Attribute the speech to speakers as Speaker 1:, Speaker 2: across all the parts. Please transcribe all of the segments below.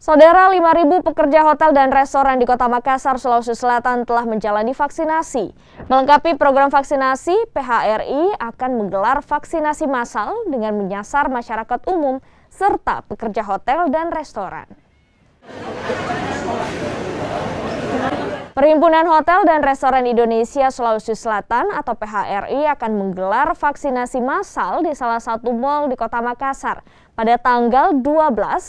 Speaker 1: Saudara, 5.000 pekerja hotel dan restoran di Kota Makassar, Sulawesi Selatan telah menjalani vaksinasi. Melengkapi program vaksinasi, PHRI akan menggelar vaksinasi massal dengan menyasar masyarakat umum serta pekerja hotel dan restoran. Perhimpunan Hotel dan Restoran Indonesia Sulawesi Selatan atau PHRI akan menggelar vaksinasi massal di salah satu mal di Kota Makassar pada tanggal 12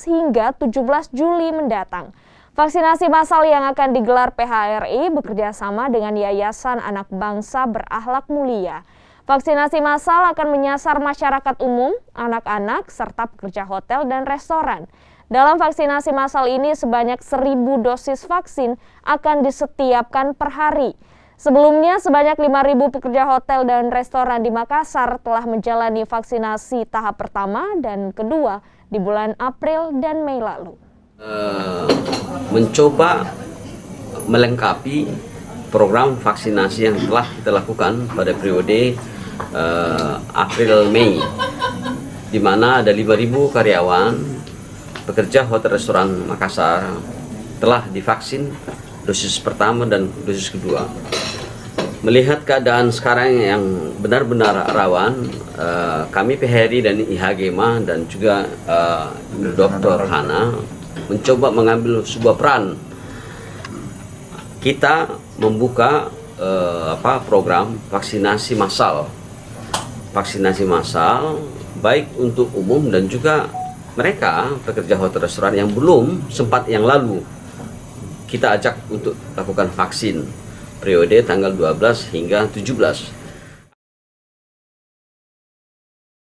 Speaker 1: hingga 17 Juli mendatang. Vaksinasi massal yang akan digelar PHRI bekerja sama dengan Yayasan Anak Bangsa Berakhlak Mulia. Vaksinasi massal akan menyasar masyarakat umum, anak-anak, serta pekerja hotel dan restoran. Dalam vaksinasi massal ini sebanyak 1.000 dosis vaksin akan disetiapkan per hari. Sebelumnya sebanyak 5.000 pekerja hotel dan restoran di Makassar telah menjalani vaksinasi tahap pertama dan kedua di bulan April dan Mei lalu.
Speaker 2: Mencoba melengkapi program vaksinasi yang telah kita lakukan pada periode April-Mei, di mana ada 5.000 karyawan pekerja hotel restoran Makassar telah divaksin dosis pertama dan dosis kedua. Melihat keadaan sekarang yang benar-benar rawan, kami PHRI dan IHGMA dan juga Dr. Hana mencoba mengambil sebuah peran. Kita membuka program vaksinasi massal. Vaksinasi massal baik untuk umum dan juga mereka pekerja hotel restoran yang belum sempat yang lalu kita ajak untuk lakukan vaksin periode tanggal 12 hingga 17.